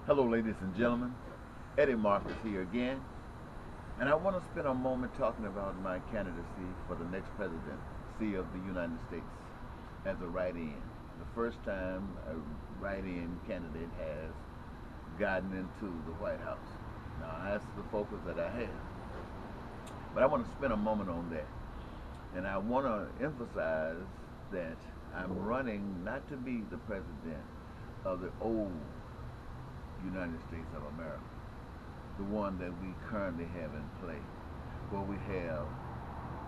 Hello, ladies and gentlemen. Eddie Marcus here again, and I want to spend a moment talking about my candidacy for the next presidency of the United States as a write-in. The first time a write-in candidate has gotten into the White House. Now, that's the focus that I have. But I want to spend a moment on that. And I want to emphasize that I'm running not to be the president of the old United States of America, the one that we currently have in play, where we have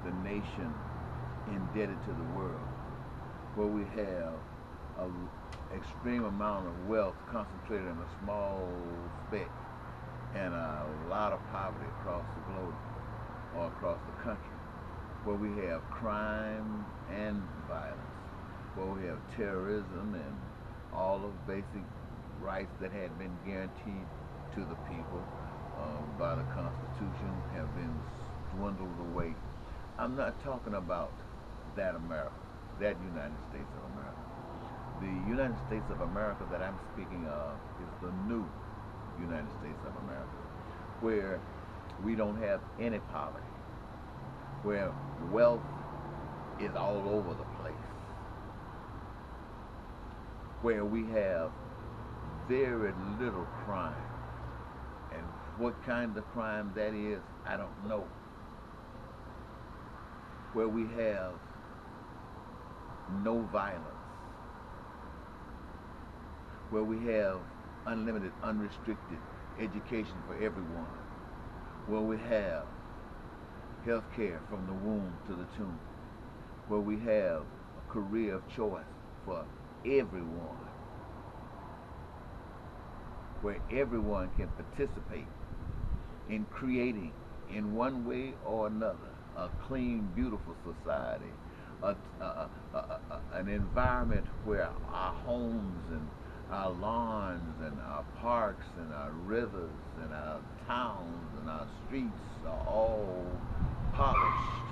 the nation indebted to the world, where we have an extreme amount of wealth concentrated in a small speck and a lot of poverty across the globe or across the country, where we have crime and violence, where we have terrorism and all of basic rights that had been guaranteed to the people by the Constitution have been dwindled away. I'm not talking about that America, that United States of America. The United States of America that I'm speaking of is the new United States of America, where we don't have any poverty, where wealth is all over the place, where we have very little crime. And what kind of crime that is, I don't know. Where we have no violence. Where we have unlimited, unrestricted education for everyone. Where we have health care from the womb to the tomb. Where we have a career of choice for everyone, where everyone can participate in creating, in one way or another, a clean, beautiful society, an environment where our homes and our lawns and our parks and our rivers and our towns and our streets are all polished,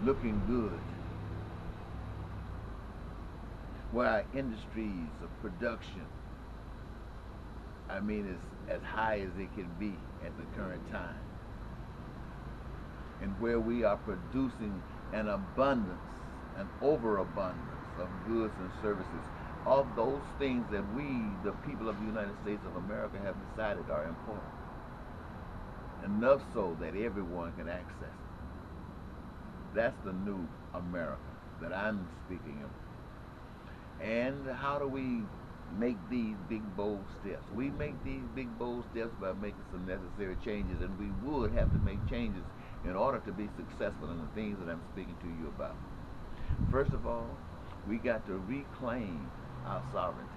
looking good, where our industries of production, is as high as it can be at the current time, and where we are producing an abundance, an overabundance of goods and services, of those things that we, the people of the United States of America, have decided are important, enough so that everyone can access it. That's the new America that I'm speaking of. And how do we make these big, bold steps? We make these big, bold steps by making some necessary changes, and we would have to make changes in order to be successful in the things that I'm speaking to you about. First of all, we got to reclaim our sovereignty.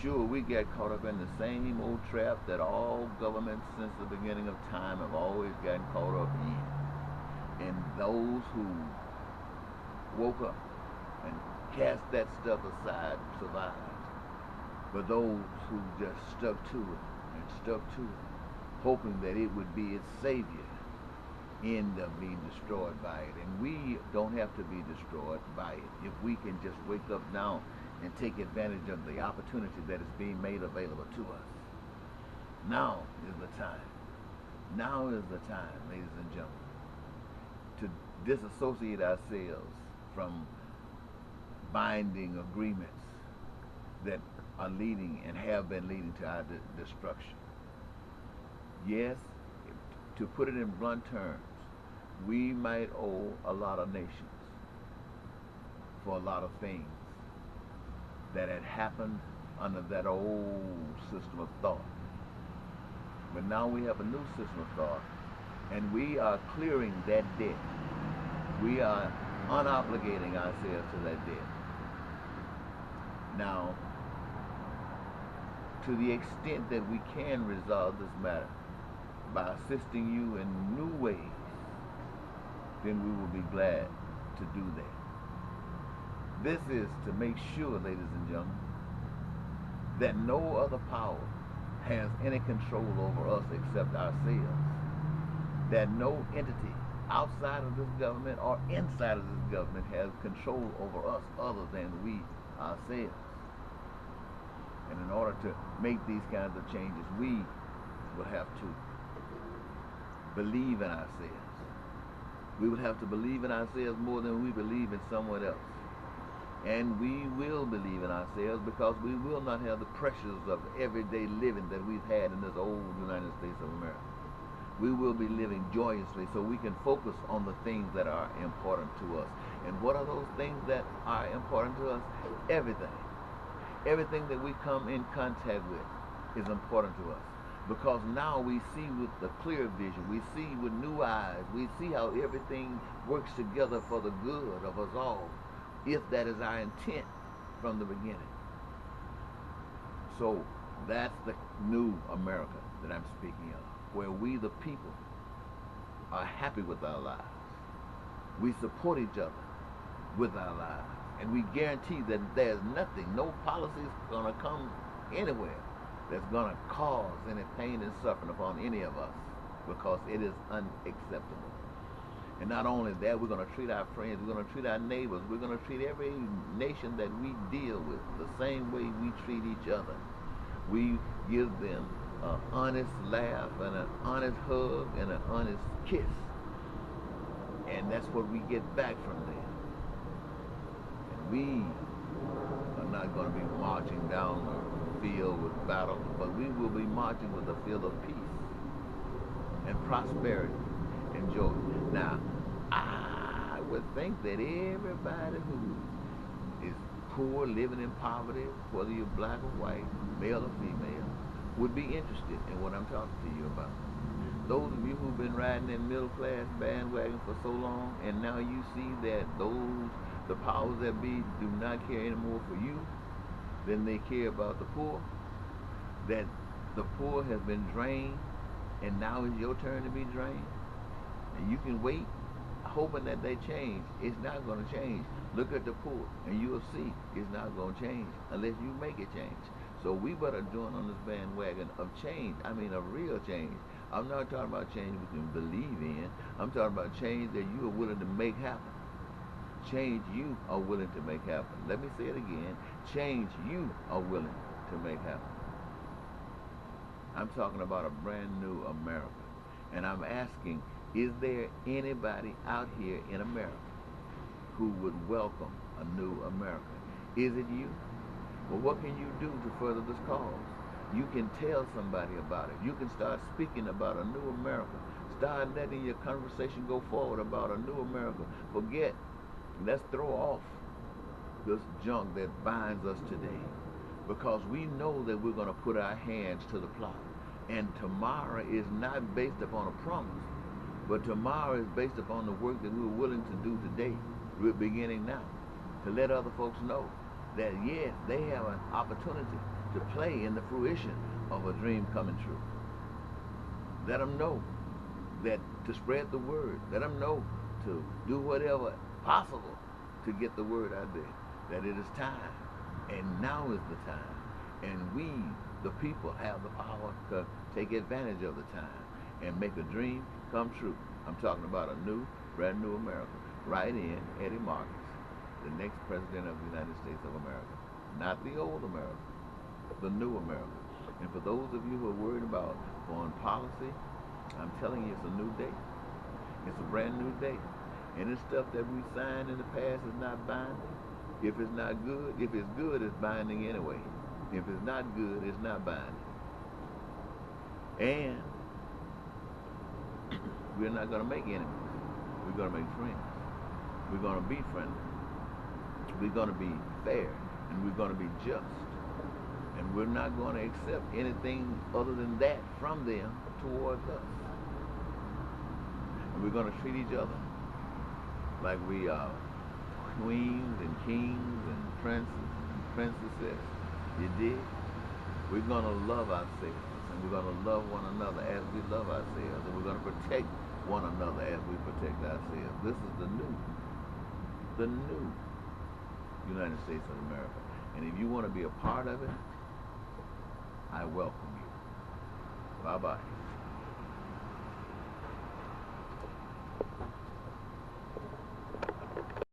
Sure, we get caught up in the same old trap that all governments since the beginning of time have always gotten caught up in. And those who woke up and cast that stuff aside survived. But those who just stuck to it and stuck to it, hoping that it would be its savior, end up being destroyed by it. And we don't have to be destroyed by it if we can just wake up now and take advantage of the opportunity that is being made available to us. Now is the time. Now is the time, ladies and gentlemen, to disassociate ourselves from binding agreements that are leading and have been leading to our destruction. Yes, to put it in blunt terms, we might owe a lot of nations for a lot of things that had happened under that old system of thought. But now we have a new system of thought, and we are clearing that debt. We are unobligating ourselves to that debt. Now, to the extent that we can resolve this matter by assisting you in new ways, then we will be glad to do that. This is to make sure, ladies and gentlemen, that no other power has any control over us except ourselves. That no entity outside of this government or inside of this government has control over us other than we ourselves. And in order to make these kinds of changes, we will have to believe in ourselves. We will have to believe in ourselves more than we believe in someone else. And we will believe in ourselves because we will not have the pressures of everyday living that we've had in this old United States of America. We will be living joyously so we can focus on the things that are important to us. And what are those things that are important to us? Everything. Everything that we come in contact with is important to us. Because now we see with the clear vision, we see with new eyes, we see how everything works together for the good of us all, if that is our intent from the beginning. So that's the new America that I'm speaking of, where we the people are happy with our lives. We support each other with our lives. And we guarantee that there's nothing, no policy is going to come anywhere that's going to cause any pain and suffering upon any of us, because it is unacceptable. And not only that, we're going to treat our friends, we're going to treat our neighbors, we're going to treat every nation that we deal with the same way we treat each other. We give them an honest laugh and an honest hug and an honest kiss. And that's what we get back from them. And we are not going to be marching down the field with battle, but we will be marching with a field of peace and prosperity and joy. Now, I would think that everybody who is poor, living in poverty, whether you're black or white, male or female, would be interested in what I'm talking to you about. Those of you who've been riding that middle class bandwagon for so long, and now you see that the powers that be do not care anymore for you than they care about the poor, that the poor has been drained and now it's your turn to be drained, and you can wait hoping that they change. It's not going to change. Look at the poor and you'll see it's not going to change unless you make it change. So we better join on this bandwagon of change. I mean, a real change. I'm not talking about change we can believe in. I'm talking about change that you are willing to make happen. Change you are willing to make happen. Let me say it again. Change you are willing to make happen. I'm talking about a brand new America. And I'm asking, is there anybody out here in America who would welcome a new America? Is it you? Well, what can you do to further this cause? You can tell somebody about it. You can start speaking about a new America. Start letting your conversation go forward about a new America. Forget, let's throw off this junk that binds us today, because we know that we're going to put our hands to the plow. And tomorrow is not based upon a promise, but tomorrow is based upon the work that we're willing to do today. We're beginning now to let other folks know that, yes, they have an opportunity to play in the fruition of a dream coming true. Let them know that to spread the word. Let them know to do whatever possible to get the word out there, that it is time, and now is the time. And we, the people, have the power to take advantage of the time and make a dream come true. I'm talking about a new, brand new America. Write in Eddie Marcus, the next president of the United States of America. Not the old America, the new America. And for those of you who are worried about foreign policy, I'm telling you, it's a new day. It's a brand new day. And this stuff that we signed in the past is not binding. If it's not good, if it's good, it's binding anyway. If it's not good, it's not binding. And we're not going to make enemies. We're going to make friends. We're going to be friendly. We're going to be fair. And we're going to be just. And we're not going to accept anything other than that from them towards us. And we're going to treat each other like we are queens and kings and princes and princesses. You dig? We're going to love ourselves, and we're going to love one another as we love ourselves, and we're going to protect one another as we protect ourselves. This is the new United States of America. And if you want to be a part of it, I welcome you. Bye-bye.